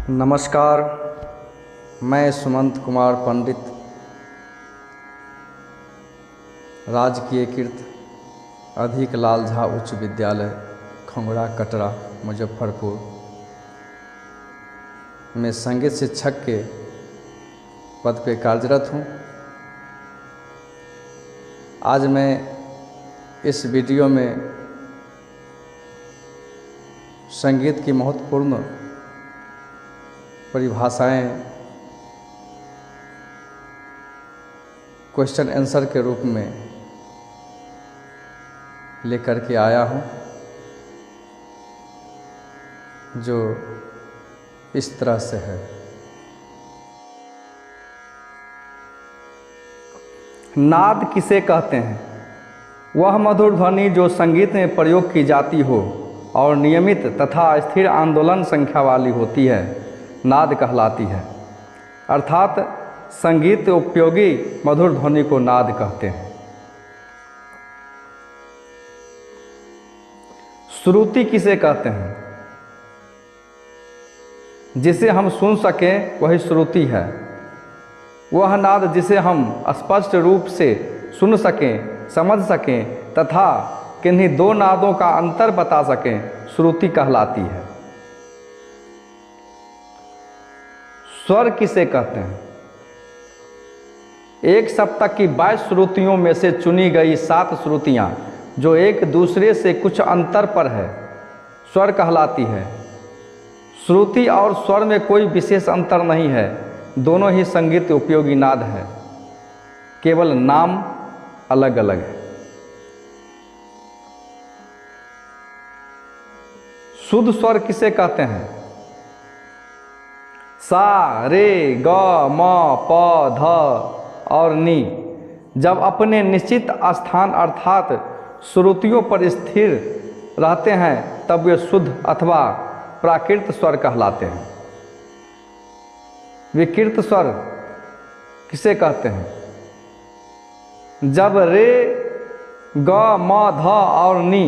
नमस्कार, मैं सुमंत कुमार पंडित, राजकीय कृत अधिक लाल झा उच्च विद्यालय खंगड़ा कटरा मुजफ्फरपुर में संगीत शिक्षक के पद पे कार्यरत हूँ। आज मैं इस वीडियो में संगीत की महत्वपूर्ण परिभाषाएं क्वेश्चन आंसर के रूप में लेकर के आया हूं, जो इस तरह से है। नाद किसे कहते हैं? वह मधुर ध्वनि जो संगीत में प्रयोग की जाती हो और नियमित तथा स्थिर आंदोलन संख्या वाली होती है, नाद कहलाती है। अर्थात संगीत उपयोगी मधुर ध्वनि को नाद कहते हैं। श्रुति किसे कहते हैं? जिसे हम सुन सकें वही श्रुति है। वह नाद जिसे हम स्पष्ट रूप से सुन सकें, समझ सकें तथा किन्हीं दो नादों का अंतर बता सकें, श्रुति कहलाती है। स्वर किसे कहते हैं? एक सप्तक की 22 श्रुतियों में से चुनी गई 7 श्रुतियां जो एक दूसरे से कुछ अंतर पर है, स्वर कहलाती है। श्रुति और स्वर में कोई विशेष अंतर नहीं है, दोनों ही संगीत उपयोगी नाद है, केवल नाम अलग अलग है। शुद्ध स्वर किसे कहते हैं? सा, रे, ग, म, प, ध और नी जब अपने निश्चित स्थान अर्थात श्रुतियों पर स्थिर रहते हैं तब वे शुद्ध अथवा प्राकृत स्वर कहलाते हैं। विकृत स्वर किसे कहते हैं? जब रे, ग, म, ध और नी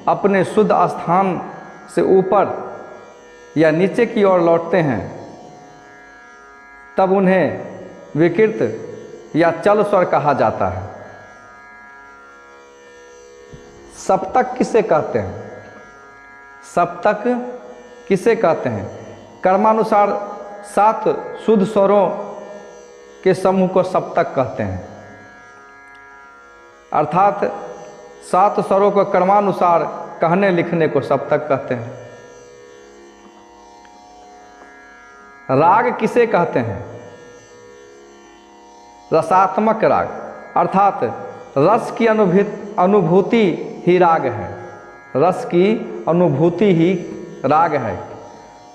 अपने शुद्ध स्थान से ऊपर या नीचे की ओर लौटते हैं तब उन्हें विकृत या चल स्वर कहा जाता है। सप्तक किसे कहते हैं? सप्तक किसे कहते हैं? कर्मानुसार 7 शुद्ध स्वरों के समूह को सप्तक कहते हैं। अर्थात 7 स्वरों को कर्मानुसार कहने लिखने को सप्तक कहते हैं। राग किसे कहते हैं? रसात्मक राग अर्थात रस की अनुभूति ही राग है। रस की अनुभूति ही राग है।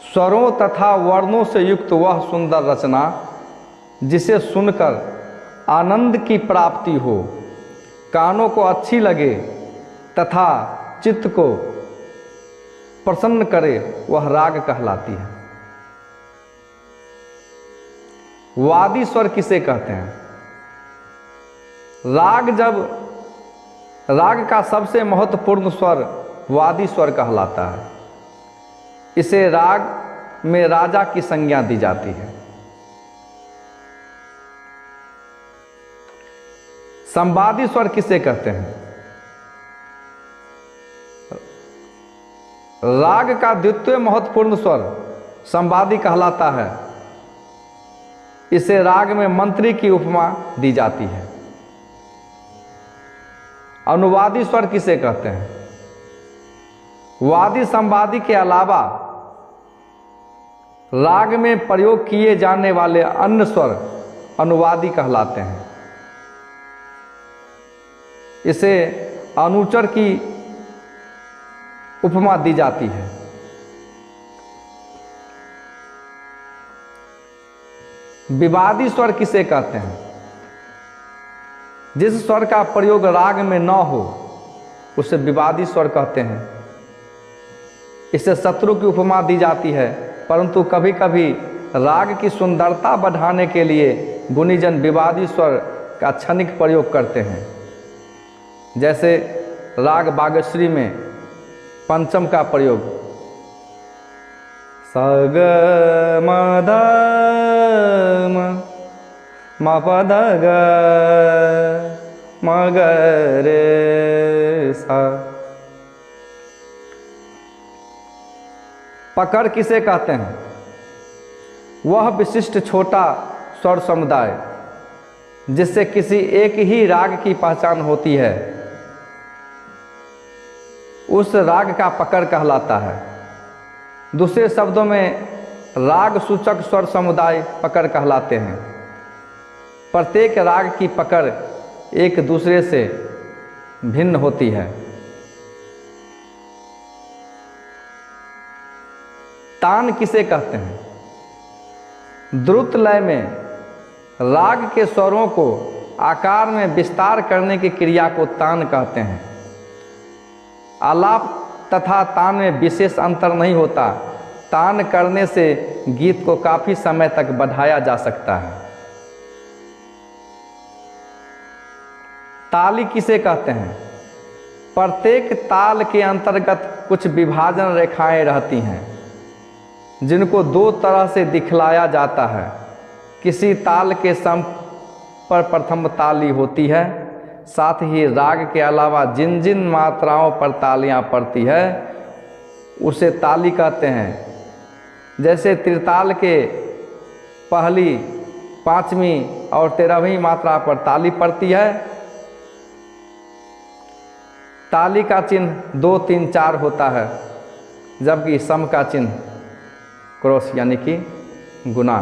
स्वरों तथा वर्णों से युक्त वह सुंदर रचना जिसे सुनकर आनंद की प्राप्ति हो, कानों को अच्छी लगे तथा चित्त को प्रसन्न करे, वह राग कहलाती है। वादी स्वर किसे कहते हैं? राग का सबसे महत्वपूर्ण स्वर वादी स्वर कहलाता है। इसे राग में राजा की संज्ञा दी जाती है। संवादी स्वर किसे कहते हैं? राग का द्वितीय महत्वपूर्ण स्वर संवादी कहलाता है। इसे राग में मंत्री की उपमा दी जाती है। अनुवादी स्वर किसे कहते हैं? वादी संवादी के अलावा राग में प्रयोग किए जाने वाले अन्य स्वर अनुवादी कहलाते हैं। इसे अनुचर की उपमा दी जाती है। विवादी स्वर किसे कहते हैं? जिस स्वर का प्रयोग राग में न हो उसे विवादी स्वर कहते हैं। इसे शत्रु की उपमा दी जाती है, परंतु कभी कभी राग की सुंदरता बढ़ाने के लिए गुणीजन विवादी स्वर का क्षणिक प्रयोग करते हैं। जैसे राग बागश्री में पंचम का प्रयोग स ग म ध म प ध ग म ग रे सा। पकड़ किसे कहते हैं? वह विशिष्ट छोटा स्वर समुदाय जिससे किसी एक ही राग की पहचान होती है, उस राग का पकड़ कहलाता है। दूसरे शब्दों में राग सूचक स्वर समुदाय पकड़ कहलाते हैं। प्रत्येक राग की पकड़ एक दूसरे से भिन्न होती है। तान किसे कहते हैं? द्रुत लय में राग के स्वरों को आकार में विस्तार करने की क्रिया को तान कहते हैं। आलाप तथा तान में विशेष अंतर नहीं होता। तान करने से गीत को काफी समय तक बढ़ाया जा सकता है। ताली किसे कहते हैं? प्रत्येक ताल के अंतर्गत कुछ विभाजन रेखाएं रहती हैं जिनको दो तरह से दिखलाया जाता है। किसी ताल के सम पर प्रथम ताली होती है, साथ ही राग के अलावा जिन जिन मात्राओं पर तालियां पड़ती है उसे ताली कहते हैं। जैसे त्रिताल के पहली, पांचवीं और 13वीं मात्रा पर ताली पड़ती है। ताली का चिन्ह 2, 3, 4 होता है, जबकि सम का चिन्ह क्रॉस यानी कि गुना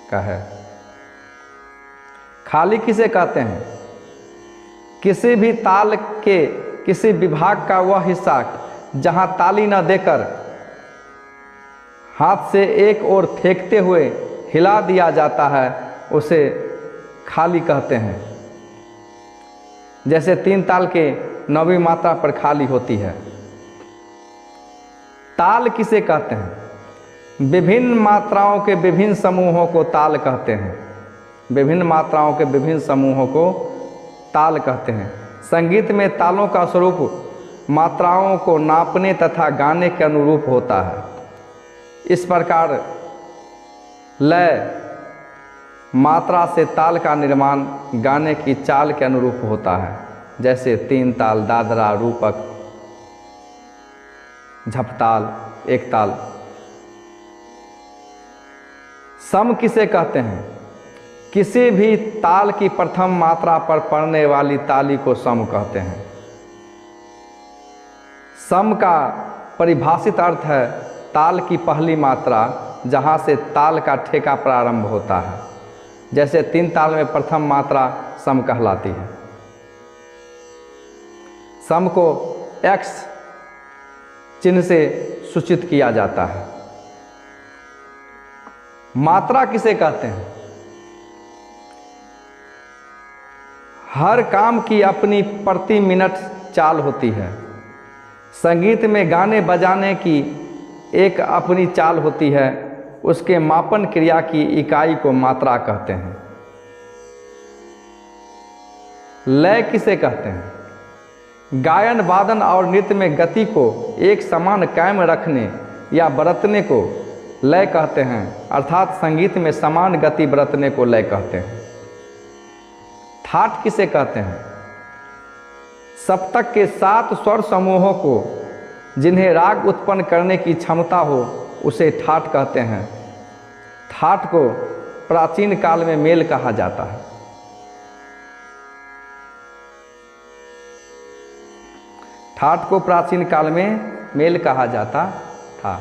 का है। खाली किसे कहते हैं? किसी भी ताल के किसी विभाग का वह हिस्सा जहां ताली न देकर हाथ से एक ओर फेंकते हुए हिला दिया जाता है, उसे खाली कहते हैं। जैसे 3 ताल के 9वीं मात्रा पर खाली होती है। ताल किसे कहते हैं? विभिन्न मात्राओं के विभिन्न समूहों को ताल कहते हैं। विभिन्न मात्राओं के विभिन्न समूहों को ताल कहते हैं। संगीत में तालों का स्वरूप मात्राओं को नापने तथा गाने के अनुरूप होता है। इस प्रकार लय मात्रा से ताल का निर्माण गाने की चाल के अनुरूप होता है। जैसे 3 ताल, दादरा, रूपक, झपताल, एक ताल। सम किसे कहते हैं? किसी भी ताल की प्रथम मात्रा पर पड़ने वाली ताली को सम कहते हैं। सम का परिभाषित अर्थ है ताल की पहली मात्रा जहां से ताल का ठेका प्रारंभ होता है। जैसे 3 ताल में प्रथम मात्रा सम कहलाती है। सम को X चिन्ह से सूचित किया जाता है। मात्रा किसे कहते हैं? हर काम की अपनी प्रति मिनट चाल होती है। संगीत में गाने बजाने की एक अपनी चाल होती है। उसके मापन क्रिया की इकाई को मात्रा कहते हैं। लय किसे कहते हैं? गायन, वादन और नृत्य में गति को एक समान कायम रखने या बरतने को लय कहते हैं। अर्थात संगीत में समान गति बरतने को लय कहते हैं। ठाट किसे कहते हैं? सप्तक के 7 स्वर समूहों को जिन्हें राग उत्पन्न करने की क्षमता हो उसे ठाट कहते हैं। ठाट को प्राचीन काल में मेल कहा जाता है। ठाट को प्राचीन काल में मेल कहा जाता था।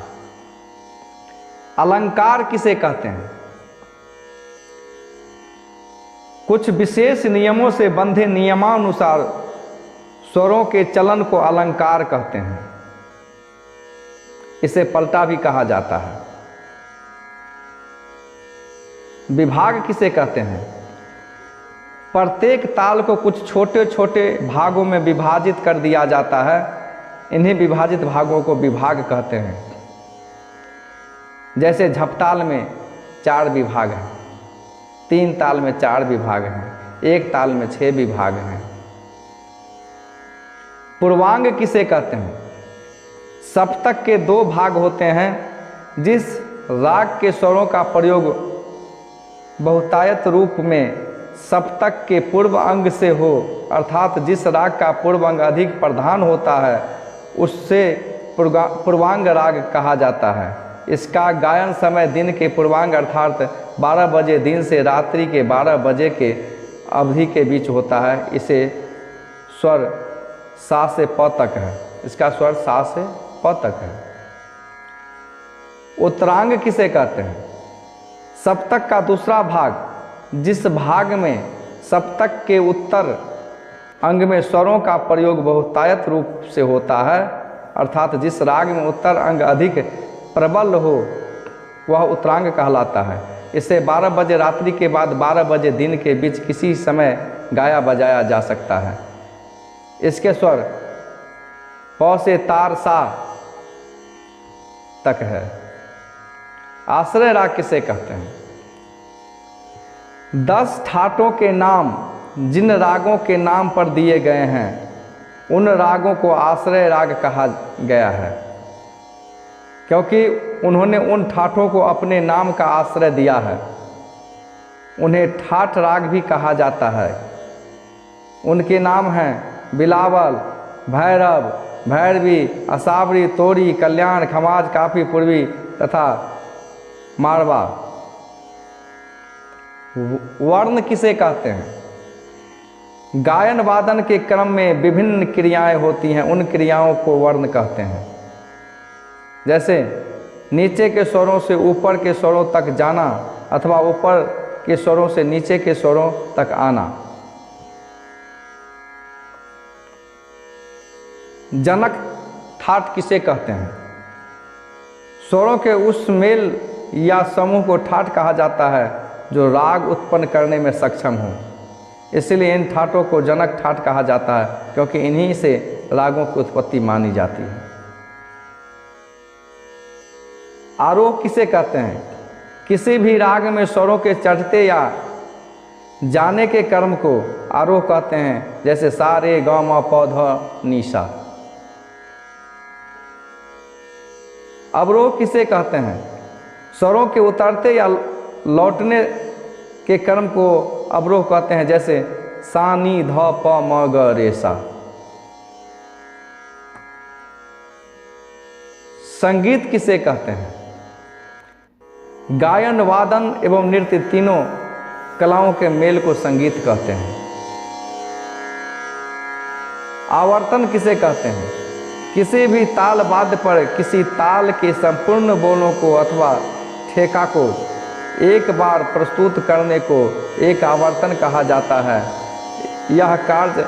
अलंकार किसे कहते हैं? कुछ विशेष नियमों से बंधे नियमानुसार स्वरों के चलन को अलंकार कहते हैं। इसे पलटा भी कहा जाता है। विभाग किसे कहते हैं? प्रत्येक ताल को कुछ छोटे छोटे भागों में विभाजित कर दिया जाता है। इन्हीं विभाजित भागों को विभाग कहते हैं। जैसे झपताल में 4 विभाग हैं, 3 ताल में 4 विभाग हैं, 1 ताल में 6 विभाग हैं। पूर्वांग किसे कहते हैं? सप्तक के 2 भाग होते हैं जिस राग के स्वरों का प्रयोग बहुतायत रूप में सप्तक के पूर्व अंग से हो, अर्थात जिस राग का पूर्व अंग अधिक प्रधान होता है उससे पूर्वांग राग कहा जाता है। इसका गायन समय दिन के पूर्वांग अर्थात 12 बजे दिन से रात्रि के 12 बजे के अवधि के बीच होता है। इसे स्वर सा से प तक है। इसका स्वर सा से प तक है। उत्तरांग किसे कहते हैं? सप्तक का दूसरा भाग, जिस भाग में सप्तक के उत्तर अंग में स्वरों का प्रयोग बहुतायत रूप से होता है, अर्थात जिस राग में उत्तर अंग अधिक प्रबल हो वह उत्तरांग कहलाता है। इसे 12 बजे रात्रि के बाद 12 बजे दिन के बीच किसी समय गाया बजाया जा सकता है। इसके स्वर प से तार सा तक है। आश्रय राग किसे कहते हैं? 10 ठाटों के नाम जिन रागों के नाम पर दिए गए हैं उन रागों को आश्रय राग कहा गया है, क्योंकि उन्होंने उन ठाठों को अपने नाम का आश्रय दिया है। उन्हें ठाठ राग भी कहा जाता है। उनके नाम हैं बिलावल, भैरव, भैरवी, असावरी, तोरी, कल्याण, खमाज, काफी, पूर्वी तथा मारवा। वर्ण किसे कहते हैं? गायन वादन के क्रम में विभिन्न क्रियाएं होती हैं, उन क्रियाओं को वर्ण कहते हैं। जैसे नीचे के स्वरों से ऊपर के स्वरों तक जाना अथवा ऊपर के स्वरों से नीचे के स्वरों तक आना। जनक ठाट किसे कहते हैं? स्वरों के उस मेल या समूह को ठाट कहा जाता है जो राग उत्पन्न करने में सक्षम हो। इसलिए इन ठाटों को जनक ठाट कहा जाता है, क्योंकि इन्हीं से रागों की उत्पत्ति मानी जाती है। आरोह किसे कहते हैं? किसी भी राग में स्वरों के चढ़ते या जाने के क्रम को आरोह कहते हैं, जैसे सा रे ग म प ध नि सा। अवरोह किसे कहते हैं? स्वरों के उतरते या लौटने के क्रम को अवरोह कहते हैं, जैसे सा नी ध प म ग रे सा। संगीत किसे कहते हैं? गायन, वादन एवं नृत्य तीनों कलाओं के मेल को संगीत कहते हैं। आवर्तन किसे कहते हैं? किसी भी ताल वाद्य पर किसी ताल के संपूर्ण बोलों को अथवा ठेका को एक बार प्रस्तुत करने को एक आवर्तन कहा जाता है। यह कार्य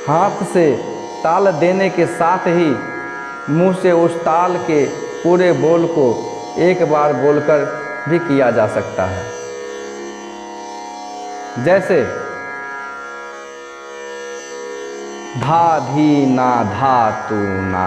हाथ से ताल देने के साथ ही मुंह से उस ताल के पूरे बोल को एक बार बोलकर भी किया जा सकता है। जैसे धा धी ना धा तू ना